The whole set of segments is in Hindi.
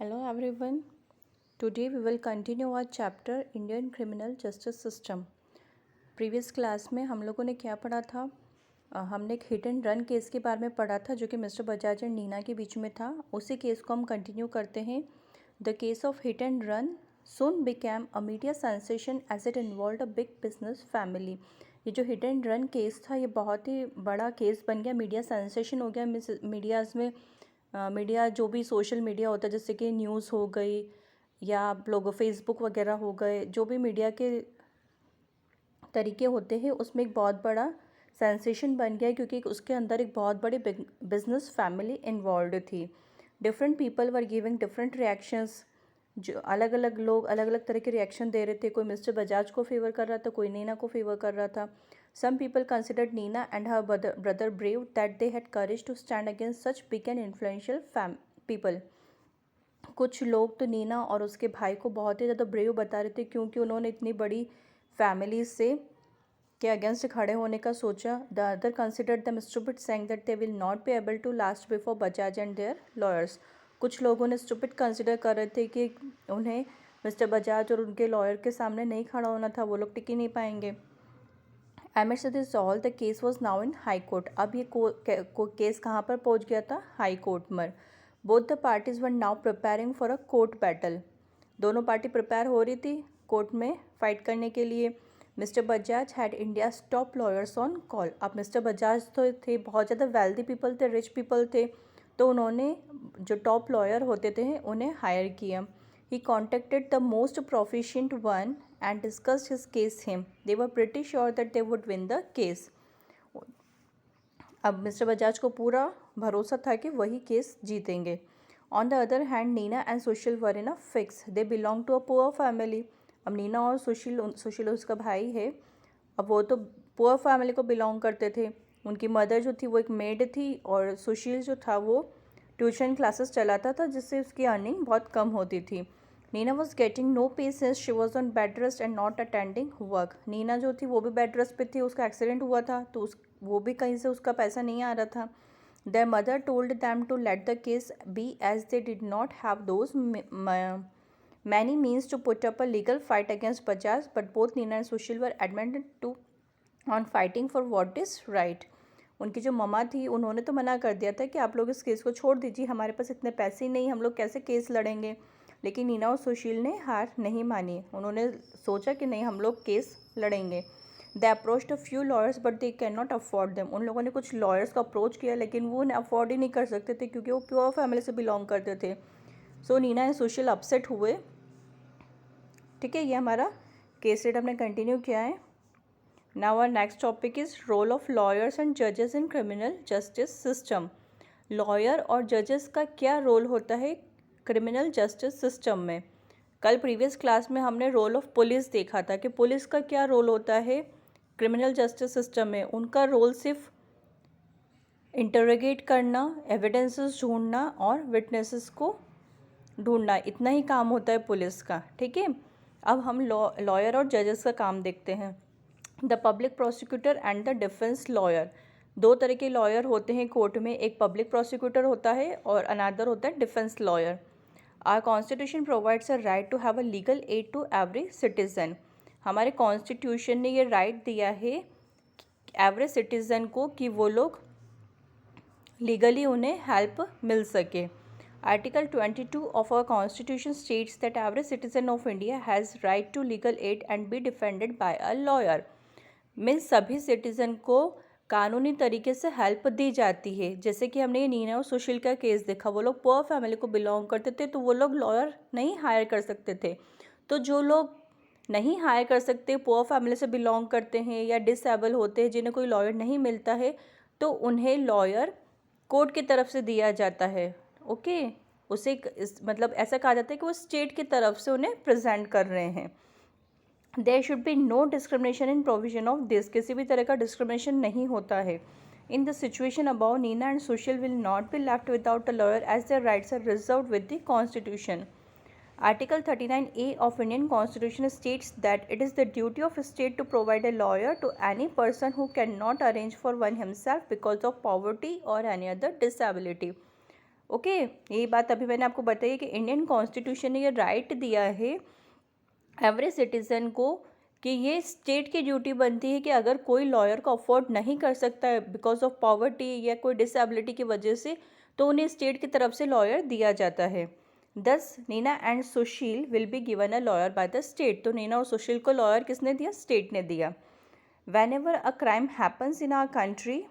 Hello everyone. Today we will continue our chapter Indian Criminal Justice System. Previous class में हम लोगों ने क्या पढ़ा था? हमने एक हिट एंड रन केस के बारे में पढ़ा था जो कि मिस्टर बजाज एंड नीना के बीच में था. उसी केस को हम कंटिन्यू करते हैं. The case of hit and run soon became a media sensation as it involved a big business family. ये जो हिट एंड रन केस था ये बहुत ही बड़ा केस बन गया, मीडिया सेंसेशन हो गया. मीडियाज़ में मीडिया जो भी सोशल मीडिया होता है जैसे कि न्यूज़ हो गई या आप लोग फेसबुक वगैरह हो गए, जो भी मीडिया के तरीके होते हैं उसमें एक बहुत बड़ा सेंसेशन बन गया क्योंकि उसके अंदर एक बहुत बड़ी बिजनेस फैमिली इन्वॉल्व थी. Different people were giving different reactions. जो अलग अलग लोग अलग अलग तरह के रिएक्शन दे रहे थे. कोई मिस्टर बजाज को फेवर कर रहा था, कोई नीना को फेवर कर रहा था. Some people considered Nina and her brother brave that they had courage to stand against such big and influential people. कुछ लोग तो नीना और उसके भाई को बहुत ही ज़्यादा ब्रेव बता रहे थे क्योंकि उन्होंने इतनी बड़ी फैमिली से के अगेंस्ट खड़े होने का सोचा. The other considered the stupid saying that they will not be able to last before Bajaj and their lawyers. कुछ लोगों ने स्टूपिड कंसिडर कर रहे थे कि उन्हें मिस्टर बजाज और उनके लॉयर के सामने नहीं खड़ा होना था, वो लोग टिक ही नहीं पाएंगे. Amidst this all, the case was now in High Court. अब ये केस कहाँ पर पहुँच गया था? हाई कोर्ट में. Both the parties were now preparing for a court battle. दोनों पार्टी प्रिपेयर हो रही थी कोर्ट में फाइट करने के लिए. Mister Bajaj had India's top lawyers on call. अब मिस्टर बजाज तो थे बहुत ज़्यादा वेल्दी पीपल थे, रिच पीपल थे, तो उन्होंने जो टॉप लॉयर होते थे उन्हें हायर किया. He contacted the most proficient one and discussed his case him. They were pretty sure that they would win the case. अब मिस्टर बजाज को पूरा भरोसा था कि वही केस जीतेंगे. On the other hand, Nina and Sushil were in a fix. They belonged to a poor family. अब नीना और सुशील उसका भाई है. अब वो तो पुअर फैमिली को बिलोंग करते थे. उनकी मदर जो थी वो एक मेड थी और सुशील जो था वो ट्यूशन क्लासेस चलाता था जिससे उसकी अर्निंग बहुत कम होती थी. Neena was getting no pay since she was on bed rest and not attending work. Neena जो थी वो भी बेड रेस्ट पे थी, उसका एक्सीडेंट हुआ था तो वो भी कहीं से उसका पैसा नहीं आ रहा था. Their mother told them to let the case be as they did not have those many means to put up a legal fight against Bajaj, but both Nina and Sushil were adamant to on fighting for what is right. उनकी जो ममा थी उन्होंने तो मना कर दिया था कि आप लोग इस केस को छोड़ दीजिए, हमारे पास इतने पैसे नहीं, हम लोग कैसे केस लड़ेंगे. लेकिन नीना और सुशील ने हार नहीं मानी. उन्होंने सोचा कि नहीं, हम लोग केस लड़ेंगे. They approached a few lawyers but they can not afford them. उन लोगों ने कुछ लॉयर्स को अप्रोच किया लेकिन वो उन्हें अफोर्ड ही नहीं कर सकते थे क्योंकि वो प्योर फैमिली से बिलोंग करते थे. सो नीना एंड सुशील अपसेट हुए. ठीक है, ये हमारा केस रेट हमने कंटिन्यू किया है. Now our next topic is role of lawyers and जजेस in criminal justice system. Lawyer और जजेस का क्या रोल होता है क्रिमिनल जस्टिस सिस्टम में? कल प्रीवियस क्लास में हमने रोल ऑफ पुलिस देखा था कि पुलिस का क्या रोल होता है क्रिमिनल जस्टिस सिस्टम में. उनका रोल सिर्फ इंटरोगेट करना, एविडेंसेस ढूंढना और विटनेसेस को ढूंढना, इतना ही काम होता है पुलिस का. ठीक है, अब हम लॉयर और जजेस का काम देखते हैं. The public prosecutor and the defence lawyer. दो तरह के लॉयर होते हैं कोर्ट में. एक पब्लिक प्रोसिक्यूटर होता है और अनदर होता है defence lawyer. Our constitution provides a right to have a legal aid to every citizen. हमारे कॉन्स्टिट्यूशन ने ये राइट दिया है एवरेज सिटीज़न को कि वो लोग लीगली उन्हें हेल्प मिल सके. Article 22 of our constitution states that average citizen of India has right to legal aid and be defended by a lawyer. Means सभी सिटीज़न को कानूनी तरीके से हेल्प दी जाती है. जैसे कि हमने ये नीना और सुशील का केस देखा, वो लोग पुअर फैमिली को बिलोंग करते थे तो वो लोग लॉयर नहीं हायर कर सकते थे. तो जो लोग नहीं हायर कर सकते, पुअर फैमिली से बिलोंग करते हैं या डिसेबल होते हैं, जिन्हें कोई लॉयर नहीं मिलता है, तो उन्हें लॉयर कोर्ट की तरफ से दिया जाता है. ओके, उसे मतलब ऐसा कहा जाता है कि वो स्टेट की तरफ से उन्हें प्रेजेंट कर रहे हैं. There should be no discrimination in provision of this. किसी भी तरह का डिस्क्रिमिनेशन नहीं होता है. In the situation above, Neena and Sushil will not be left without a lawyer as their rights are reserved with the constitution. Article 39A of Indian Constitution states that it is the duty of a state to provide a lawyer to any person who cannot arrange for one himself because of poverty or any other disability. Okay, यही बात अभी मैंने आपको बताई कि इंडियन कॉन्स्टिट्यूशन ने ये राइट दिया है एवरी सिटीज़न को कि ये स्टेट की ड्यूटी बनती है कि अगर कोई लॉयर को अफोर्ड नहीं कर सकता है बिकॉज ऑफ पॉवर्टी या कोई डिसेबिलिटी की वजह से, तो उन्हें स्टेट की तरफ से लॉयर दिया जाता है। Thus Neena and Sushil will be given a lawyer by the state. तो नीना और सुशील को लॉयर किसने दिया? स्टेट ने दिया। Whenever a crime happens in our country,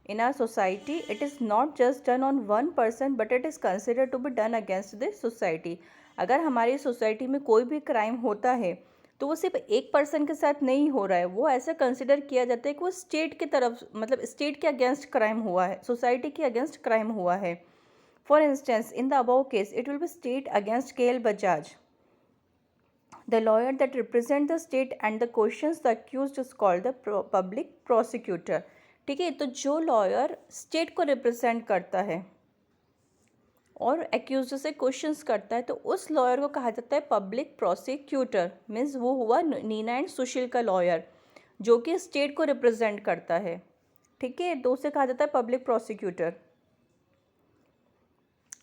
in our society, it is not just done on one person but it is considered to be done against the society। अगर हमारी सोसाइटी में कोई भी क्राइम होता है तो वो सिर्फ एक पर्सन के साथ नहीं हो रहा है, वो ऐसा कंसिडर किया जाता है कि वो स्टेट की तरफ, मतलब स्टेट के अगेंस्ट क्राइम हुआ है, सोसाइटी के अगेंस्ट क्राइम हुआ है। For instance in the above case it will be state against KL Bajaj, the lawyer that represent the state and the questions the accused is called the public prosecutor। ठीक है, तो जो लॉयर स्टेट को रिप्रेजेंट करता है और एक्यूज से क्वेश्चंस करता है तो उस लॉयर को कहा जाता है पब्लिक प्रोसिक्यूटर। मीन्स वो हुआ नीना एंड सुशील का लॉयर जो कि स्टेट को रिप्रेजेंट करता है। ठीक है, तो उसे कहा जाता है public prosecutor.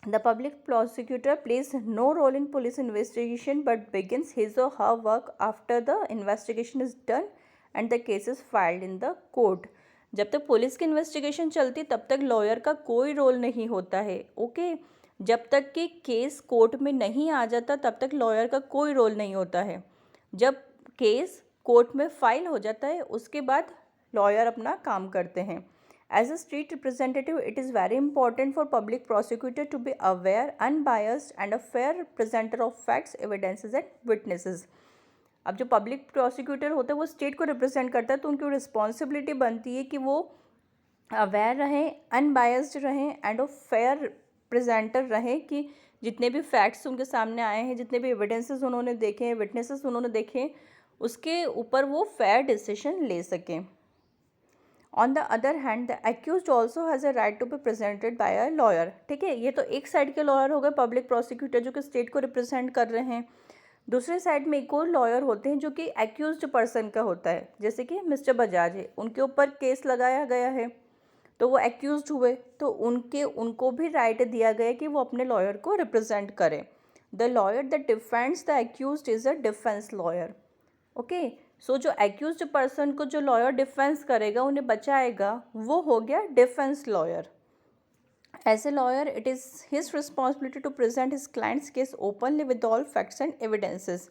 The public prosecutor plays no role in police investigation but begins his or her work after the investigation is done and the case is filed in the court। जब तक पुलिस की इन्वेस्टिगेशन चलती तब तक लॉयर का कोई रोल नहीं होता है। ओके, जब तक कि केस कोर्ट में नहीं आ जाता तब तक लॉयर का कोई रोल नहीं होता है। जब केस कोर्ट में फाइल हो जाता है उसके बाद लॉयर अपना काम करते हैं। As a state representative, it is very important for public prosecutor to be aware, unbiased and a fair presenter of facts, evidences and witnesses। अब जो पब्लिक प्रोसिक्यूटर होता है वो स्टेट को रिप्रेजेंट करता है तो उनकी रिस्पॉन्सिबिलिटी बनती है कि वो अवेयर रहें, अनबायस्ड रहें एंड अ फेयर प्रेजेंटर रहें कि जितने भी फैक्ट्स उनके सामने आए हैं, जितने भी एविडेंसेस उन्होंने देखे हैं, विटनेसेस उन्होंने देखे हैं, उसके ऊपर वो फेयर डिसीजन ले सकें। On the other hand the accused also has a right to be presented by a lawyer. ठीक है, ये तो एक साइड के लॉयर हो गए पब्लिक प्रोसिक्यूटर जो कि स्टेट को रिप्रेजेंट कर रहे हैं। दूसरे साइड में एक और लॉयर होते हैं जो कि एक्यूज्ड पर्सन का होता है, जैसे कि मिस्टर बजाज है, उनके ऊपर केस लगाया गया है तो वो एक्यूज्ड हुए, तो उनको भी राइट दिया गया कि वो अपने लॉयर को रिप्रेजेंट करें। The lawyer that defends the accused is a defence lawyer. Okay, so जो एक्यूज्ड पर्सन को जो लॉयर डिफेंस करेगा, उन्हें बचाएगा, वो हो गया defence lawyer. As a lawyer it is his responsibility to present his clients case openly with all facts and evidences.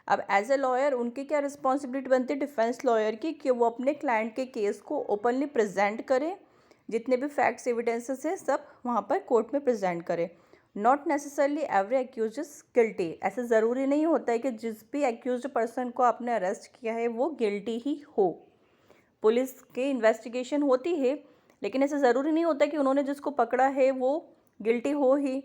अब एज ए लॉयर उनकी क्या रिस्पॉन्सिबिलिटी बनती है डिफेंस लॉयर की कि वो अपने क्लाइंट के केस को ओपनली प्रेजेंट करें, जितने भी फैक्ट्स एविडेंसेस हैं सब वहाँ पर कोर्ट में प्रेजेंट करें। Not necessarily every accuse is guilty. ऐसे ज़रूरी नहीं होता है कि जिस भी एक्यूज पर्सन को आपने अरेस्ट किया है वो गिल्टी ही हो। पुलिस की इन्वेस्टिगेशन होती है लेकिन ऐसे ज़रूरी नहीं होता कि उन्होंने जिसको पकड़ा है वो गिल्टी हो ही।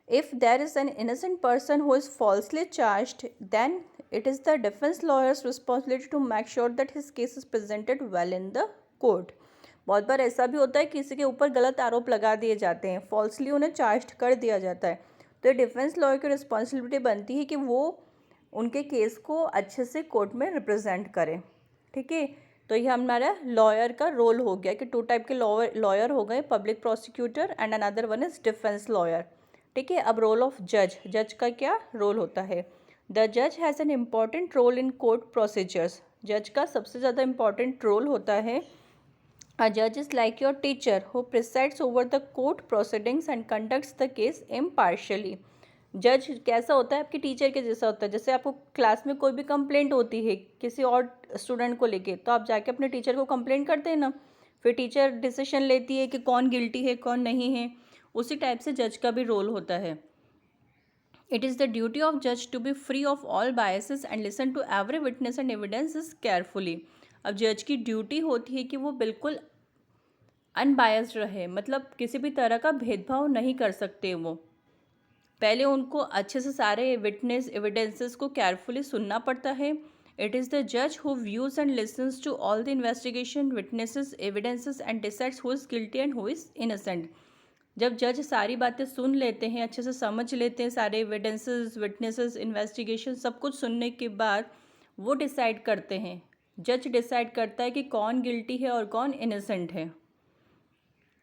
If there is an innocent person who is falsely charged then it is the defence lawyer's responsibility to make sure that his case is presented well in the court. बहुत बार ऐसा भी होता है कि किसी के ऊपर गलत आरोप लगा दिए जाते हैं, फॉल्सली उन्हें चार्ज कर दिया जाता है, तो ये डिफेंस लॉयर की रिस्पॉन्सिबिलिटी बनती है कि वो उनके केस को अच्छे से कोर्ट में रिप्रेजेंट करें। ठीक है, तो ये हमारा लॉयर का रोल हो गया कि टू टाइप के लॉयर हो गए, public prosecutor and another one is defence lawyer. ठीक है, अब रोल ऑफ जज का क्या रोल होता है? द जज has an important role in court procedures. जज का सबसे ज़्यादा इम्पॉर्टेंट रोल होता है। A judge is like your teacher who presides over the court proceedings and conducts the case impartially। जज कैसा होता है? आपके टीचर के जैसा होता है। जैसे आपको क्लास में कोई भी कंप्लेंट होती है किसी और स्टूडेंट को लेके, तो आप जाके अपने टीचर को कंप्लेंट करते हैं ना, फिर टीचर डिसीजन लेती है कि कौन गिल्टी है कौन नहीं है। उसी टाइप से जज का भी रोल होता है। It is the duty of जज to be free of all biases and listen to every witness and evidences carefully. अब जज की ड्यूटी होती है कि वो बिल्कुल अनबायस्ड रहे, मतलब किसी भी तरह का भेदभाव नहीं कर सकते। वो पहले उनको अच्छे से सारे विटनेस एविडेंसेस को केयरफुली सुनना पड़ता है। इट इज़ द जज who views and listens to all the investigation witnesses evidences and decides who is guilty and who is innocent. जब जज सारी बातें सुन लेते हैं, अच्छे से समझ लेते हैं, सारे एविडेंसेस विटनेसेस इन्वेस्टिगेशन सब कुछ सुनने के बाद वो डिसाइड करते हैं, जज डिसाइड करता है कि कौन गिल्टी है और कौन इनोसेंट है।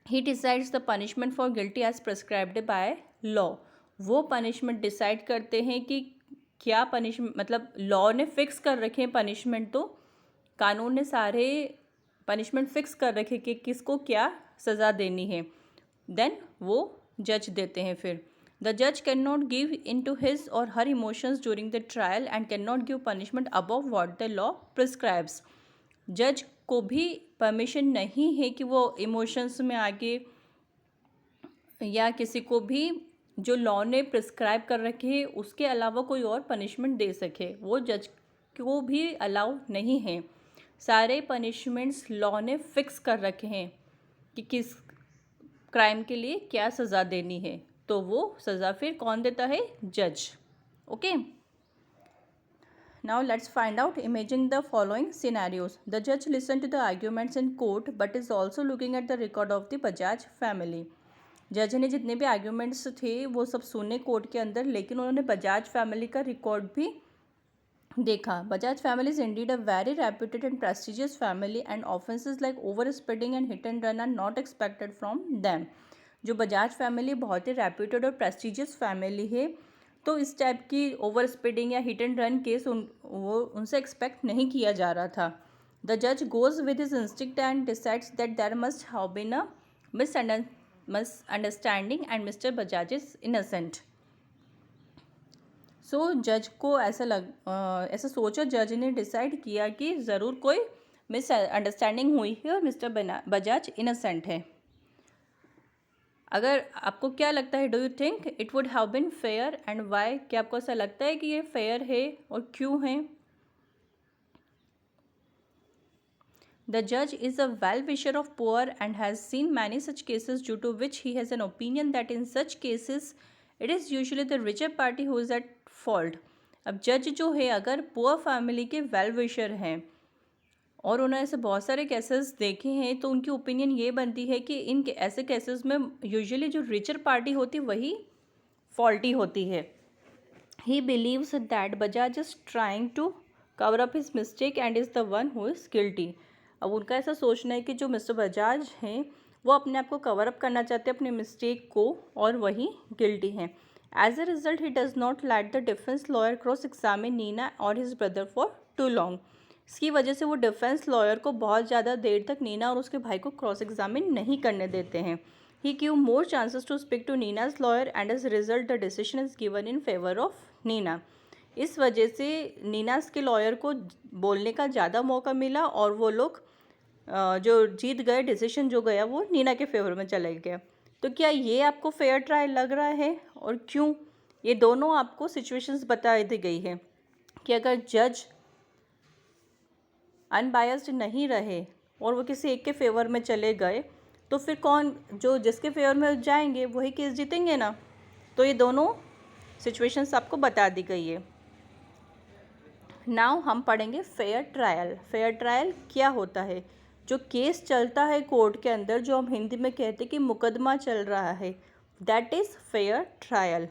He decides the punishment for guilty as prescribed by law. वो पनिशमेंट डिसाइड करते हैं कि क्या पनिशमेंट, मतलब लॉ ने फिक्स कर रखे हैं पनिशमेंट, तो कानून ने सारे पनिशमेंट फिक्स कर रखे कि किसको क्या सज़ा देनी है, देन वो जज देते हैं। फिर द जज can not give in to his or her emotions during the trial and can not give punishment above what the law prescribes. जज को भी परमिशन नहीं है कि वो इमोशंस में आके या किसी को भी जो लॉ ने प्रिस्क्राइब कर रखे है उसके अलावा कोई और पनिशमेंट दे सके, वो जज को भी अलाउ नहीं है। सारे पनिशमेंट्स लॉ ने फिक्स कर रखे हैं कि किस क्राइम के लिए क्या सज़ा देनी है, तो वो सज़ा फिर कौन देता है? जज। Okay, now let's find out. Imagine the following scenarios. The judge listened to the arguments in court but is also looking at the record of the Bajaj family. जज ने जितने भी आर्ग्यूमेंट्स थे वो सब सुने कोर्ट के अंदर, लेकिन उन्होंने बजाज फैमिली का रिकॉर्ड भी देखा. Bajaj family is indeed a very reputed and prestigious family and offences like over speeding and hit and run are not expected from them. जो बजाज फैमिली बहुत ही रेप्यूटेड और प्रेस्टिजियस फैमिली है, तो इस टाइप की ओवर स्पीडिंग या हिट एंड रन केस उनसे एक्सपेक्ट नहीं किया जा रहा था. द जज goes with his instinct and decides that there must have been a misunderstanding and mister Bajaj is innocent. So जज को ऐसा सोचा, जज ने डिसाइड किया कि ज़रूर कोई मिसअंडरस्टैंडिंग हुई है और मिस्टर बजाज इनोसेंट है. अगर आपको क्या लगता है, do you think it would have been fair and why? क्या आपको ऐसा लगता है कि ये फेयर है और क्यों है? द जज is a well wisher of poor and has seen many such cases due to which he has an opinion that in such cases it is usually the richer party who is at fault. अब जज जो है अगर पुअर फैमिली के वेल विशर हैं और उन्होंने ऐसे बहुत सारे केसेस देखे हैं, तो उनकी ओपिनियन ये बनती है कि इन ऐसे केसेस में यूजुअली जो रिचर पार्टी होती वही फॉल्टी होती है. He believes that Bajaj is trying to cover up his mistake and is the one who is guilty. अब उनका ऐसा सोचना है कि जो मिस्टर बजाज हैं वो अपने आप को कवर अप करना चाहते हैं अपने मिस्टेक को, और वही गिल्टी हैं. As a result he does not let the defence lawyer cross examine Nina or his brother for too long. इसकी वजह से वो डिफेंस लॉयर को बहुत ज़्यादा देर तक नीना और उसके भाई को क्रॉस एग्जामिन नहीं करने देते हैं. He give more chances to speak to Nina's lawyer and as result the decision is given in favour of Nina. इस वजह से नीनाज के लॉयर को बोलने का ज़्यादा मौका मिला और वो लोग जो जीत गए, डिसीजन जो गया वो नीना के फेवर में चले गया. तो क्या ये आपको फेयर ट्रायल लग रहा है और क्यों? ये दोनों आपको सिचुएशंस बता दी गई है कि अगर जज अनबायस्ड नहीं रहे और वो किसी एक के फेवर में चले गए तो फिर कौन, जो जिसके फेवर में जाएंगे वही केस जीतेंगे ना. तो ये दोनों सिचुएशंस आपको बता दी गई है. नाउ हम पढ़ेंगे फेयर ट्रायल. फेयर ट्रायल क्या होता है? जो केस चलता है कोर्ट के अंदर, जो हम हिंदी में कहते हैं कि मुकदमा चल रहा है, that is fair trial.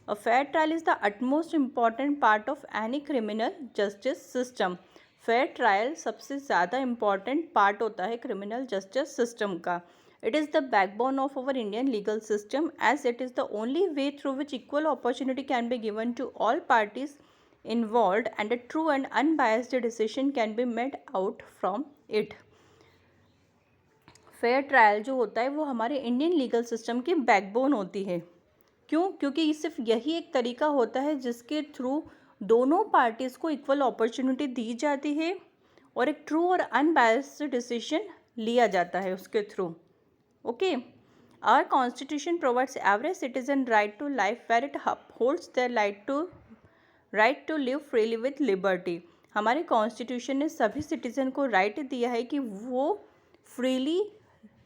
A fair trial is the utmost important part of any criminal justice system. Fair trial सबसे ज़्यादा इम्पॉर्टेंट पार्ट होता है क्रिमिनल जस्टिस सिस्टम का. It is the backbone of our Indian legal system as it is the only way through which equal opportunity can be given to all parties involved and a true and unbiased decision can be made out from it. Fair trial जो होता है वो हमारे इंडियन लीगल सिस्टम की बैकबोन होती है. क्यों? क्योंकि सिर्फ यही एक तरीका होता है जिसके थ्रू दोनों पार्टीज़ को इक्वल अपॉर्चुनिटी दी जाती है और एक ट्रू और अनबायस्ड डिसीजन लिया जाता है उसके through. Okay, our constitution provides every citizen right to life where it upholds their right to live freely with liberty. हमारे कॉन्स्टिट्यूशन ने सभी सिटीज़न को राइट दिया है कि वो फ्रीली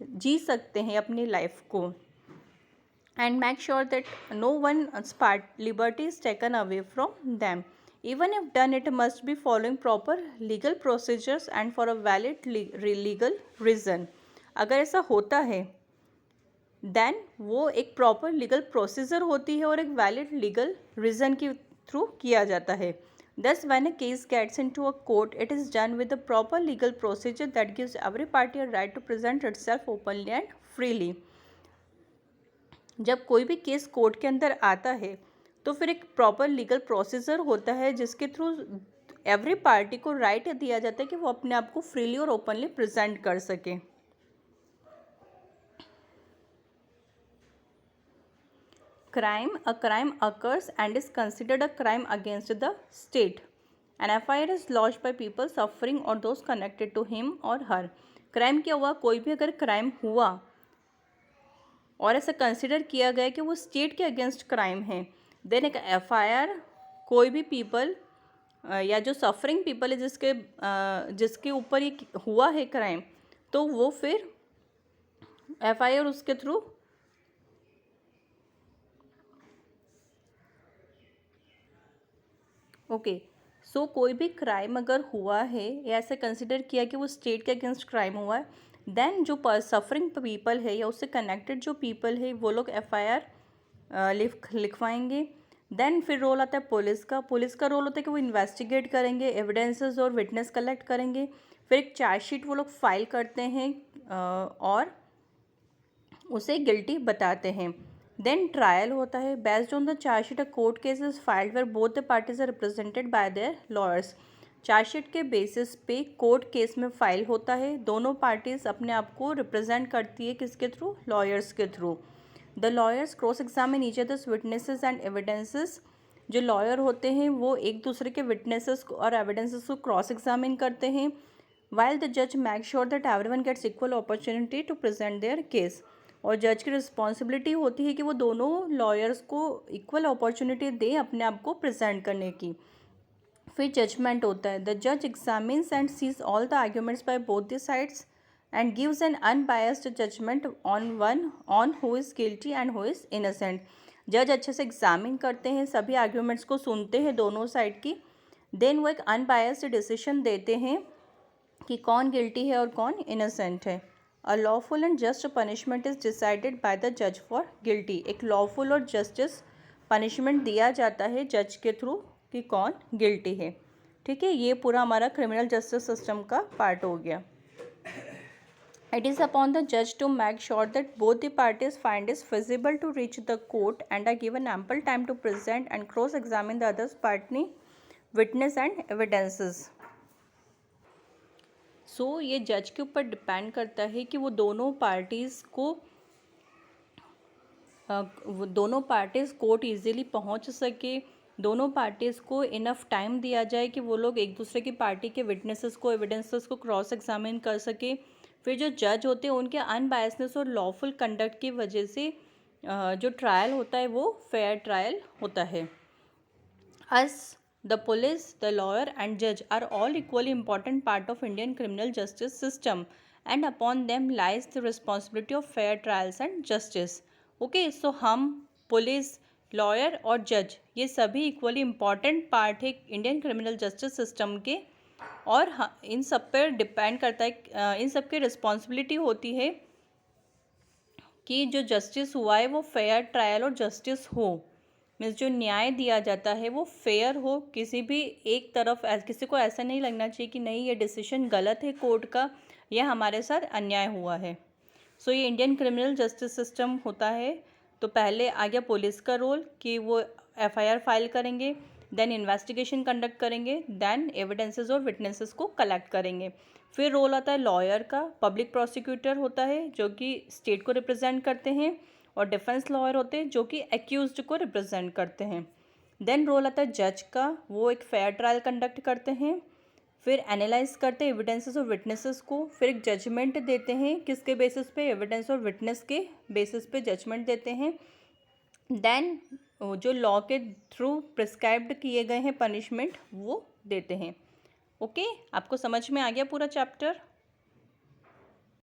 जी सकते हैं अपनी लाइफ को. And make sure that no one liberty is taken away from them. Even if done it must be following proper legal procedures and for a valid legal reason. अगर ऐसा होता है देन वो एक प्रॉपर लीगल प्रोसीजर होती है और एक वैलिड लीगल रीज़न की थ्रू किया जाता है. Thus, when a case gets into a court, it is done with a proper legal procedure that gives every party a right to present itself openly and freely. जब कोई भी केस कोर्ट के अंदर आता है तो फिर एक प्रॉपर लीगल प्रोसीजर होता है जिसके थ्रू एवरी पार्टी को राइट दिया जाता है कि वो अपने आप को फ्रीली और ओपनली प्रेजेंट कर सके. A crime occurs and is considered a crime against the state. An FIR is lodged by people suffering or those connected to him or her. Crime क्या हुआ, कोई भी अगर क्राइम हुआ और ऐसा कंसिडर किया गया कि वो स्टेट के अगेंस्ट क्राइम है, देन एक FIR कोई भी पीपल या जो सफरिंग पीपल है जिसके ऊपर ये हुआ है क्राइम, तो वो फिर FIR उसके थ्रू सो कोई भी क्राइम अगर हुआ है या ऐसे कंसिडर किया कि वो स्टेट के अगेंस्ट क्राइम हुआ है, देन जो सफरिंग पीपल है या उससे कनेक्टेड जो पीपल है वो लोग FIR लिखवाएंगे. देन फिर रोल आता है पुलिस का रोल होता है कि वो इन्वेस्टिगेट करेंगे, एविडेंसेस और विटनेस कलेक्ट करेंगे. फिर एक चार्जशीट वो लोग फाइल करते हैं और उसे गिल्टी बताते हैं. देन ट्रायल होता है. Based on the chargesheet a court case is filed where both the parties are represented by their lawyers. Chargesheet के बेसिस पे कोर्ट केस में फाइल होता है. दोनों पार्टीज अपने आप को रिप्रेजेंट करती है किसके थ्रू, लॉयर्स के through. The lawyers cross examine each others witnesses and evidences. जो लॉयर होते हैं वो एक दूसरे के विटनेसेस और एविडेंसेस को क्रॉस एग्जामिन करते हैं. वाइल द जज make sure that everyone gets equal opportunity to present their case. और जज की रिस्पॉन्सिबिलिटी होती है कि वो दोनों लॉयर्स को इक्वल अपॉर्चुनिटी दें अपने आप को प्रेजेंट करने की. फिर जजमेंट होता है. द जज examines and sees all the arguments by both the sides and gives an unbiased judgement on who is guilty and who is innocent. जज अच्छे से एग्जामिन करते हैं, सभी आर्ग्यूमेंट्स को सुनते हैं दोनों साइड की. देन वो एक अनबायस्ड डिसीजन देते हैं कि कौन गिल्टी है और कौन इनोसेंट है. A lawful and just punishment is decided by the judge for guilty. एक lawful और justice punishment दिया जाता है जज के थ्रू कि कौन गिल्टी है. ठीक है, ये पूरा हमारा क्रिमिनल जस्टिस सिस्टम का पार्ट हो गया. It is upon the judge to make sure that both the parties find it feasible to reach the court and are given ample time to present and cross-examine the other party, witness and evidences. ये जज के ऊपर डिपेंड करता है कि वो दोनों पार्टीज़ कोर्ट इजीली पहुंच सके. दोनों पार्टीज़ को इनफ टाइम दिया जाए कि वो लोग एक दूसरे की पार्टी के विटनेसेस को, एविडेंसेस को क्रॉस एग्जामिन कर सके. फिर जो जज होते हैं उनके अनबायसनेस और लॉफुल कंडक्ट की वजह से जो ट्रायल होता है वो फेयर ट्रायल होता है. The police, the lawyer and judge are all equally important part of Indian criminal justice system and upon them lies the responsibility of fair trials and justice. So हम पुलिस, लॉयर और जज ये सभी इक्वली इम्पॉर्टेंट पार्ट है इंडियन क्रिमिनल जस्टिस सिस्टम के और इन सब पर डिपेंड करता है, इन सब की रिस्पॉन्सिबिलिटी होती है कि जो जस्टिस हुआ है वो फेयर ट्रायल और जस्टिस हो. मीन्स जो न्याय दिया जाता है वो फेयर हो, किसी भी एक तरफ किसी को ऐसा नहीं लगना चाहिए कि नहीं ये डिसीजन गलत है कोर्ट का या हमारे साथ अन्याय हुआ है. ये इंडियन क्रिमिनल जस्टिस सिस्टम होता है. तो पहले आ गया पुलिस का रोल कि वो FIR फाइल करेंगे, देन इन्वेस्टिगेशन कंडक्ट करेंगे, देन एविडेंसेस और विटनेसेस को कलेक्ट करेंगे. फिर रोल आता है लॉयर का. पब्लिक प्रोसिक्यूटर होता है जो कि स्टेट को रिप्रेजेंट करते हैं और डिफेंस लॉयर होते हैं जो कि एक्यूज्ड को रिप्रेजेंट करते हैं. देन रोल आता है जज का. वो एक फेयर ट्रायल कंडक्ट करते हैं, फिर एनालाइज करते हैं एविडेंसेस और विटनेसेस को, फिर एक जजमेंट देते हैं. किसके बेसिस पे, एविडेंस और विटनेस के बेसिस पे जजमेंट देते हैं. देन जो लॉ के थ्रू प्रिस्क्राइब्ड किए गए हैं पनिशमेंट वो देते हैं. आपको समझ में आ गया पूरा चैप्टर.